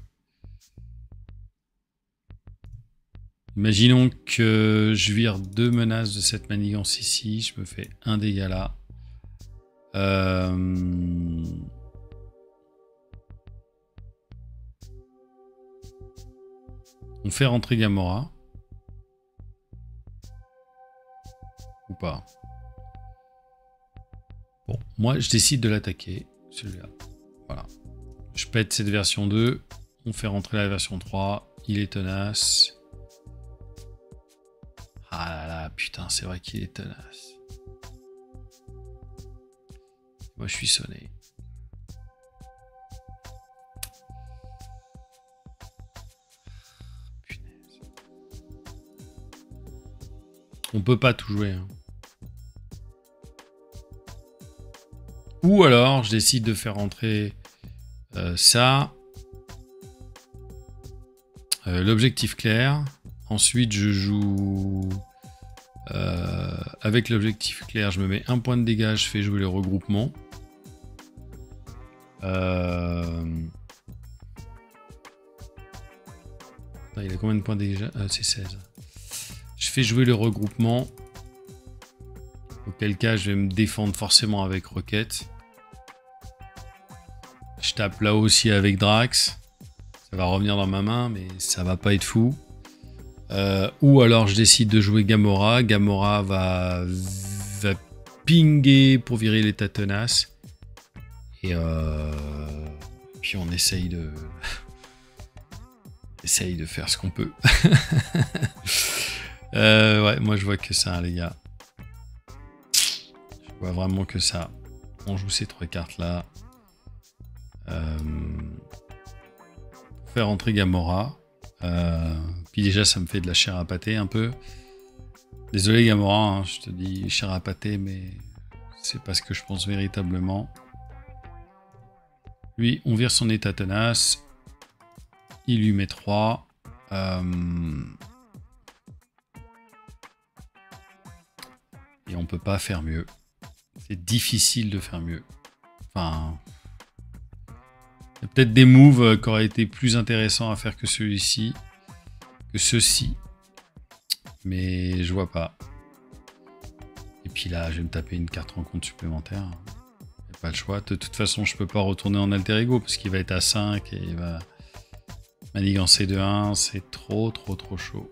Imaginons que je vire 2 menaces de cette manigance ici. Je me fais un dégât là. On fait rentrer Gamora. Ou pas. Bon, moi je décide de l'attaquer. Celui-là. Voilà. Je pète cette version 2. On fait rentrer la version 3. Il est tenace. Ah là là, putain, c'est vrai qu'il est tenace. Moi je suis sonné. Punaise. On peut pas tout jouer. Hein. Ou alors, je décide de faire rentrer ça. l'objectif clair. Ensuite, je joue... avec l'objectif clair, je me mets un point de dégâts, je fais jouer le regroupement. Il a combien de points de dégâts? C'est 16. Je fais jouer le regroupement. Auquel cas, je vais me défendre forcément avec Rocket. Je tape là aussi avec Drax. Ça va revenir dans ma main, mais ça va pas être fou. Ou alors je décide de jouer Gamora. Gamora va pinguer pour virer l'état tenace. Et puis on essaye de... essaye de faire ce qu'on peut. Ouais, moi je vois que ça, les gars. Je vois vraiment que ça. On joue ces 3 cartes là. Pour faire entrer Gamora. Puis déjà ça me fait de la chair à pâté un peu. Désolé Gamora, hein, je te dis chair à pâté, mais c'est pas ce que je pense véritablement. Lui, on vire son état tenace. Il lui met 3. Et on peut pas faire mieux. C'est difficile de faire mieux. Enfin... il y a peut-être des moves qui auraient été plus intéressants à faire que celui-ci. Que ceux-ci. Mais je vois pas. Et puis là, je vais me taper une carte rencontre supplémentaire. Il n'y a pas le choix. De toute façon, je peux pas retourner en alter ego parce qu'il va être à 5 et il va manigancer de 1. C'est trop chaud.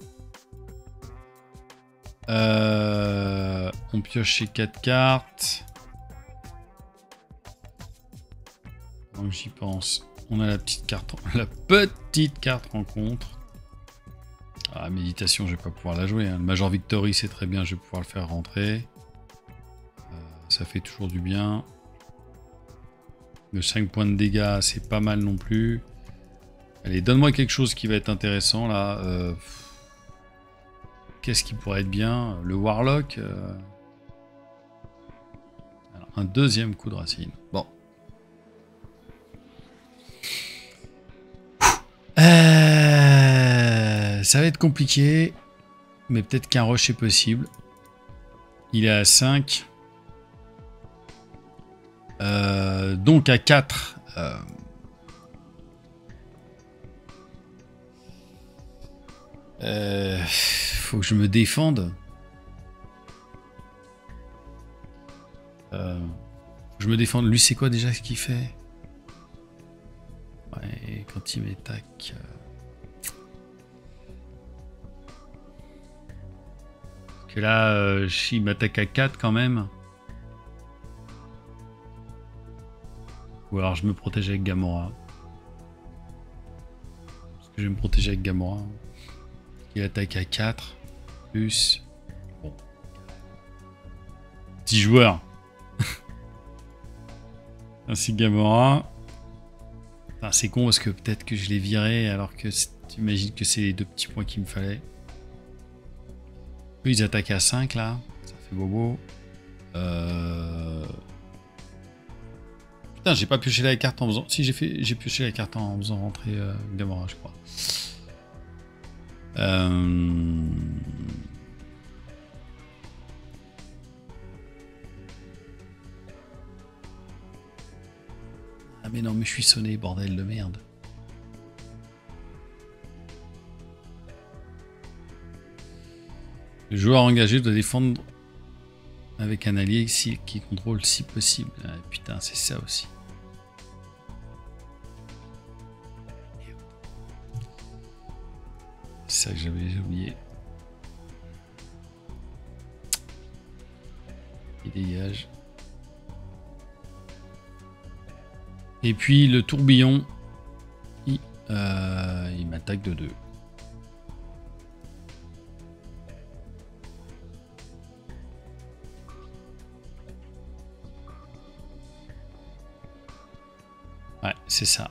On pioche ces 4 cartes. Donc j'y pense. On a la petite carte rencontre. Ah, méditation, je vais pas pouvoir la jouer. Hein. Le Major Victory, c'est très bien, je vais pouvoir le faire rentrer. Ça fait toujours du bien. Le 5 points de dégâts, c'est pas mal non plus. Allez, donne-moi quelque chose qui va être intéressant là. Qu'est-ce qui pourrait être bien? Le Warlock. Alors, un deuxième coup de racine. Bon. Ça va être compliqué. Mais peut-être qu'un rush est possible. Il est à 5. Donc à 4. Faut que je me défende. Je me défende. Lui, c'est quoi déjà ce qu'il fait? Ouais, quand il m'attaque. Parce que là, il m'attaque à 4 quand même. Ou alors je me protège avec Gamora. Parce que je vais me protéger avec Gamora. Il attaque à 4. Plus. Bon. 10 joueurs. Ainsi Gamora. Enfin, c'est con parce que peut-être que je l'ai viré alors que tu imagines que c'est les 2 petits points qu'il me fallait. Eux, ils attaquent à 5 là. Ça fait bobo. Putain, j'ai pas pioché la carte en faisant... Si, j'ai pioché la carte en faisant rentrer Gamora, je crois. Ah mais non, mais je suis sonné, bordel de merde. Le joueur engagé doit défendre avec un allié qui contrôle si possible. Ah, putain, c'est ça aussi. C'est ça que j'avais oublié. Il dégage. Et puis le tourbillon, il m'attaque de 2. Ouais, c'est ça.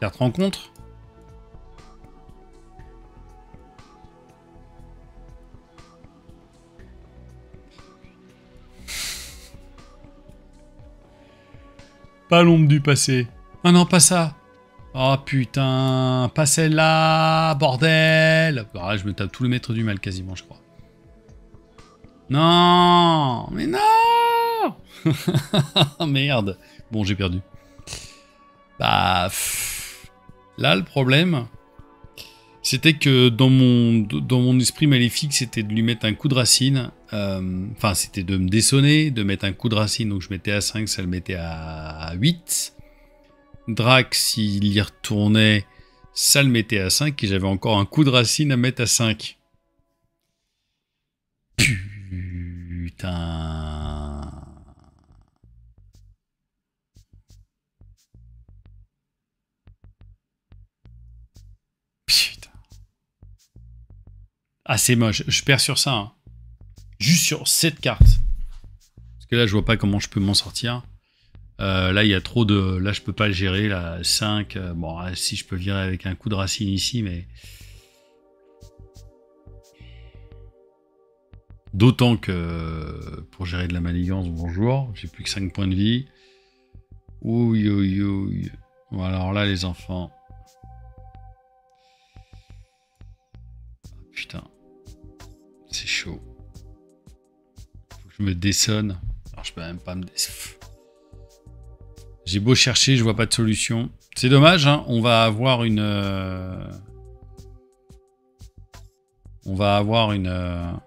Carte rencontre. Pas l'ombre du passé. Ah non, pas ça. Oh putain, pas celle-là, bordel. Alors là, je me tape tout le maître du mal quasiment, je crois. Non, mais non. Merde. Bon, j'ai perdu. Bah, là, le problème, c'était que dans mon esprit maléfique, c'était de lui mettre un coup de racine. Enfin, c'était de me dessonner, de mettre un coup de racine. Donc, je mettais à 5, ça le mettait à 8. Drax, s'il y retournait, ça le mettait à 5. Et j'avais encore un coup de racine à mettre à 5. Putain. Putain. Ah, c'est moche. Je perds sur ça. Hein. Juste sur cette carte. Parce que là, je vois pas comment je peux m'en sortir. Là, il y a trop de... Là, je peux pas le gérer. Là, 5. Bon, si je peux virer avec un coup de racine ici, mais... D'autant que pour gérer de la manigance, bonjour. J'ai plus que 5 points de vie. Ouille, ouille, ouille. Bon, alors là, les enfants... Putain. C'est chaud. Faut que je me dessonne. Alors, je peux même pas me... J'ai beau chercher, je vois pas de solution. C'est dommage, hein. On va avoir une... On va avoir une...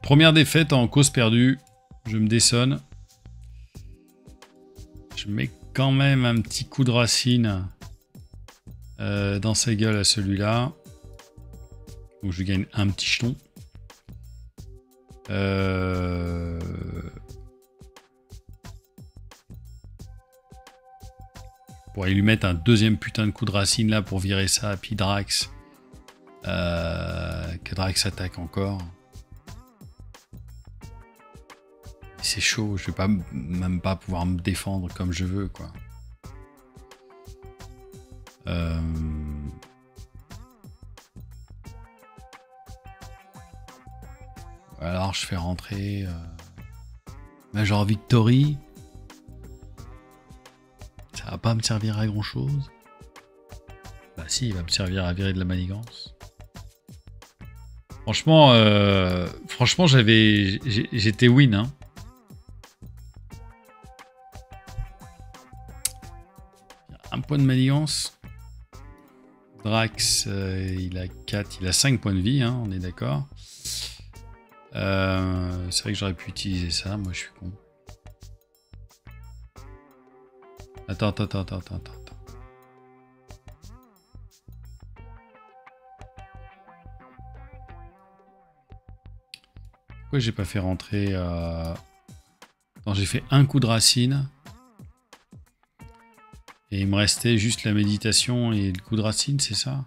Première défaite en cause perdue. Je me dessonne. Je mets quand même un petit coup de racine dans sa gueule à celui-là. Donc je gagne un petit jeton. Je pourrais lui mettre un deuxième putain de coup de racine là pour virer ça. Puis Drax. Que Drax attaque encore. C'est chaud, je vais pas même pas pouvoir me défendre comme je veux, quoi. Alors je fais rentrer Major Victory. Ça va pas me servir à grand chose. Bah si, il va me servir à virer de la manigance. Franchement, j'étais win, hein. Un point de manigance. Drax, il a 4, il a 5 points de vie, hein, on est d'accord. C'est vrai que j'aurais pu utiliser ça, moi je suis con. Attends. Pourquoi j'ai pas fait rentrer... Non, j'ai fait un coup de racine. Et il me restait juste la méditation et le coup de racine, c'est ça?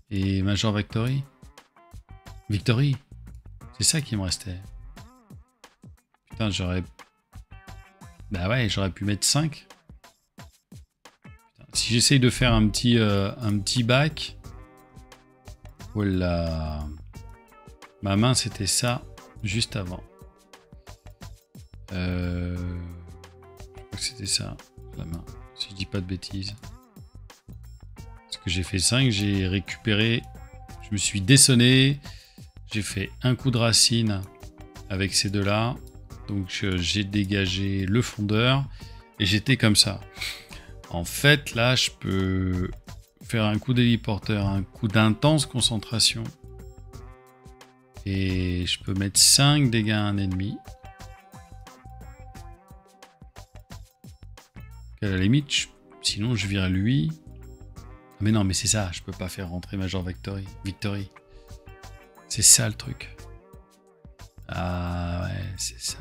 Et Major Victory? Victory? C'est ça qui me restait. Putain, j'aurais... Bah ouais, j'aurais pu mettre 5. Putain, si j'essaye de faire un petit back... Voilà. Ma main, c'était ça, juste avant. Je crois que c'était ça, la main. Si je dis pas de bêtises. Parce que j'ai fait 5, j'ai récupéré... Je me suis dessonné. J'ai fait un coup de racine avec ces deux-là. Donc j'ai dégagé le fondeur. Et j'étais comme ça. En fait, là, je peux faire un coup d'héliporteur, un coup d'intense concentration. Et je peux mettre 5 dégâts à un ennemi. À la limite, sinon je vire lui. Mais non, mais c'est ça, je peux pas faire rentrer Major Victory. C'est ça le truc. Ah ouais, c'est ça.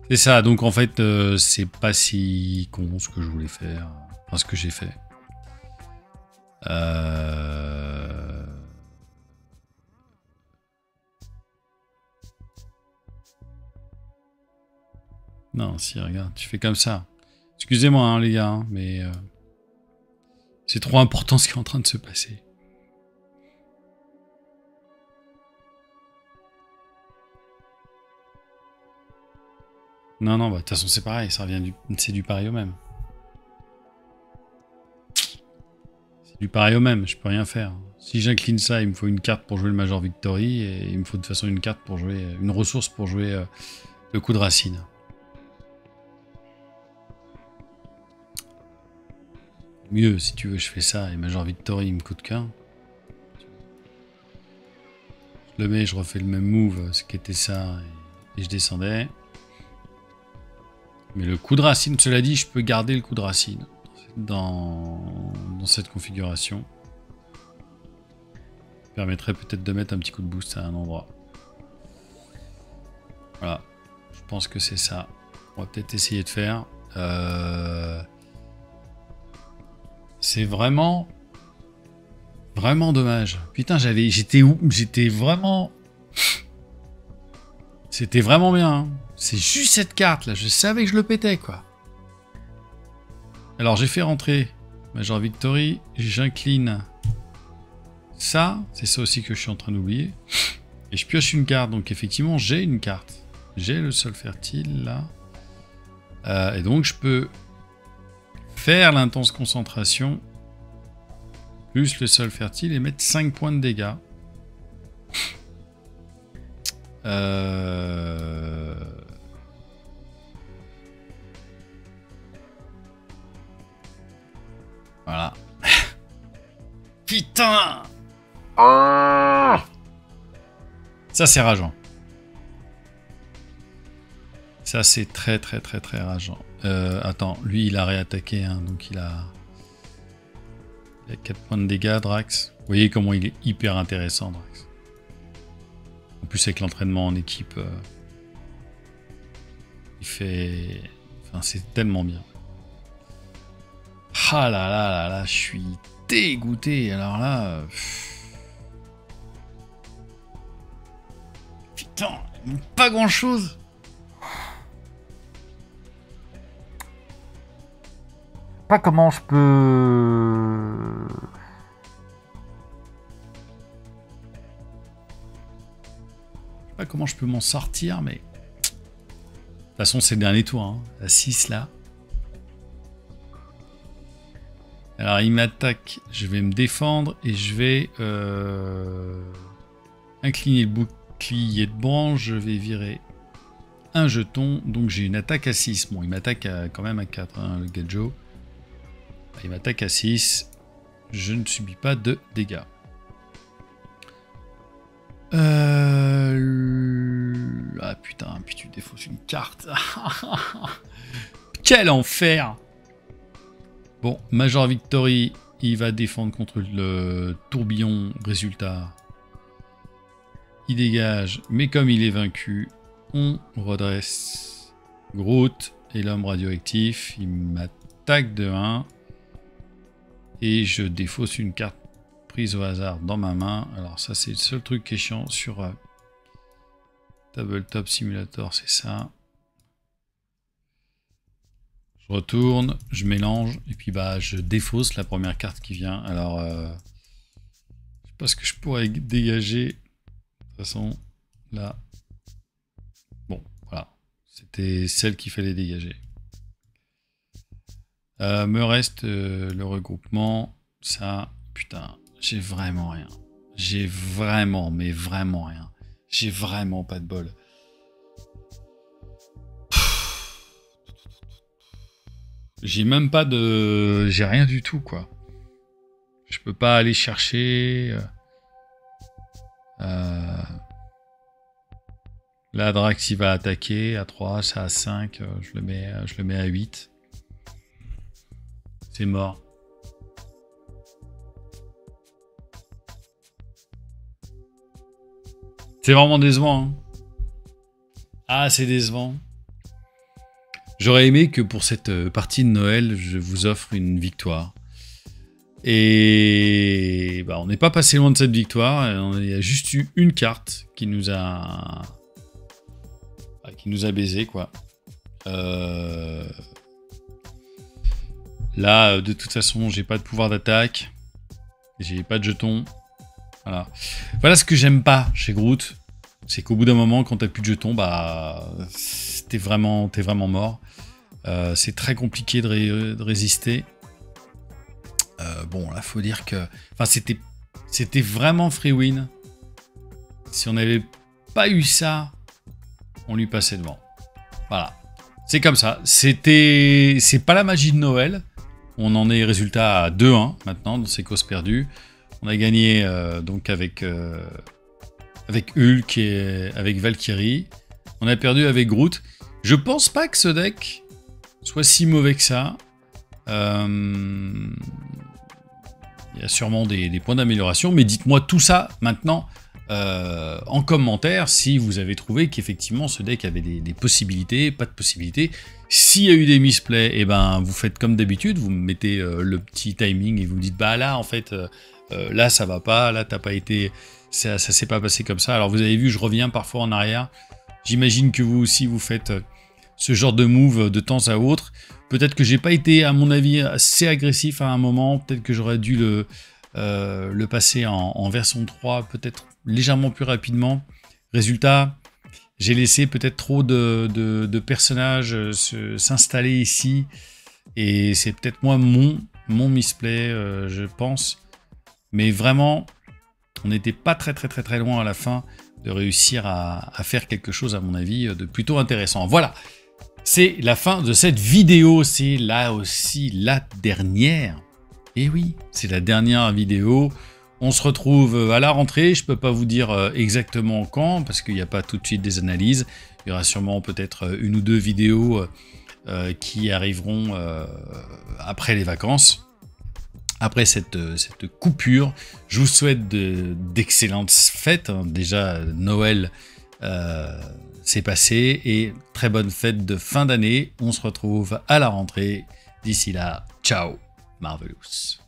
C'est ça, donc en fait, c'est pas si con ce que je voulais faire. Enfin, ce que j'ai fait. Non, si, regarde, tu fais comme ça. Excusez-moi, hein, les gars, hein, mais c'est trop important ce qui est en train de se passer. Non, bah de toute façon c'est pareil, ça revient c'est du pareil au même. C'est du pareil au même, je peux rien faire. Si j'incline ça, il me faut une carte pour jouer le Major Victory, et il me faut de toute façon une carte pour jouer, une ressource pour jouer le coup de racine. Mieux, si tu veux, je fais ça, et Major Victory, il me coûte qu'un. Je le mets, je refais le même move, ce qui était ça, et je descendais. Mais le coup de racine, cela dit, je peux garder le coup de racine dans cette configuration. Ça permettrait peut-être de mettre un petit coup de boost à un endroit. Voilà, je pense que c'est ça. On va peut-être essayer de faire. C'est vraiment dommage. Putain, j'étais où? J'étais vraiment... C'était vraiment bien. Hein. C'est juste cette carte là, je savais que je le pétais quoi. Alors j'ai fait rentrer Major Victory, j'incline ça, c'est ça aussi que je suis en train d'oublier. Et je pioche une carte, donc effectivement j'ai une carte. J'ai le sol fertile là. Et donc je peux faire l'intense concentration plus le sol fertile et mettre 5 points de dégâts. Voilà. Putain! Ça c'est rageant. Ça c'est très rageant. Attends, lui il a réattaqué, hein, donc il a 4 points de dégâts, Drax. Vous voyez comment il est hyper intéressant, Drax. En plus avec l'entraînement en équipe, il fait... Enfin c'est tellement bien. Ah là là là là, je suis dégoûté. Alors là... Putain, pas grand chose. Pas comment je peux... Je sais pas comment je peux m'en sortir, mais... De toute façon, c'est le dernier tour, hein. La 6 là. Alors il m'attaque, je vais me défendre et je vais incliner le bouclier de branche, je vais virer un jeton, donc j'ai une attaque à 6. Bon, il m'attaque quand même à 4, hein, le Gadjo. Il m'attaque à 6, je ne subis pas de dégâts. Ah putain, puis tu défausses une carte. Quel enfer! Bon, Major Victory, il va défendre contre le tourbillon. Résultat, il dégage. Mais comme il est vaincu, on redresse Groot et l'homme radioactif. Il m'attaque de 1. Et je défausse une carte prise au hasard dans ma main. Alors ça, c'est le seul truc qui est chiant sur Tabletop Simulator, c'est ça. Je retourne, je mélange, et puis bah je défausse la première carte qui vient. Alors, je sais pas ce que je pourrais dégager. De toute façon, là... Bon, voilà. C'était celle qu'il fallait dégager. Me reste le regroupement. Ça, putain, j'ai vraiment rien. J'ai vraiment, mais vraiment rien. J'ai vraiment pas de bol. J'ai même pas de... J'ai rien du tout, quoi. Je peux pas aller chercher... Là, Drax, il va attaquer à 3, ça à 5. Je le mets à 8. C'est mort. C'est vraiment décevant. Hein. Ah, c'est décevant. J'aurais aimé que pour cette partie de Noël, je vous offre une victoire. Et bah, on n'est pas passé loin de cette victoire. Il y a juste eu une carte qui nous a baisé, quoi. Là, de toute façon, j'ai pas de pouvoir d'attaque. J'ai pas de jetons. Voilà. Voilà ce que j'aime pas chez Groot. C'est qu'au bout d'un moment, quand t'as plus de jetons, bah, t'es vraiment mort. C'est très compliqué de résister. bon, là, faut dire que... Enfin, c'était vraiment free win. Si on n'avait pas eu ça, on lui passait devant. Voilà. C'est comme ça. C'est pas la magie de Noël. On en est résultat à 2-1 maintenant dans ces causes perdues. On a gagné donc avec Hulk et avec Valkyrie. On a perdu avec Groot. Je pense pas que ce deck soit si mauvais que ça. Il y a sûrement des points d'amélioration, mais dites-moi tout ça maintenant en commentaire si vous avez trouvé qu'effectivement ce deck avait des possibilités, pas de possibilités. S'il y a eu des misplays, eh ben, vous faites comme d'habitude, vous mettez le petit timing et vous me dites bah là en fait là ça va pas, là t'as pas été, ça s'est pas passé comme ça. Alors vous avez vu, je reviens parfois en arrière. J'imagine que vous aussi vous faites ce genre de move de temps à autre. Peut-être que j'ai pas été, à mon avis, assez agressif à un moment. Peut-être que j'aurais dû le passer en version 3, peut-être légèrement plus rapidement. Résultat, j'ai laissé peut-être trop de personnages s'installer ici. Et c'est peut-être moi mon misplay, je pense. Mais vraiment, on n'était pas très loin à la fin de réussir à faire quelque chose, à mon avis, de plutôt intéressant. Voilà, c'est la fin de cette vidéo. C'est là aussi la dernière. Et oui, c'est la dernière vidéo. On se retrouve à la rentrée. Je ne peux pas vous dire exactement quand, parce qu'il n'y a pas tout de suite des analyses. Il y aura sûrement peut-être une ou deux vidéos qui arriveront après les vacances. Après cette coupure, je vous souhaite d'excellentes fêtes. Déjà, Noël c'est passé et très bonne fête de fin d'année. On se retrouve à la rentrée. D'ici là, ciao, Marvelous.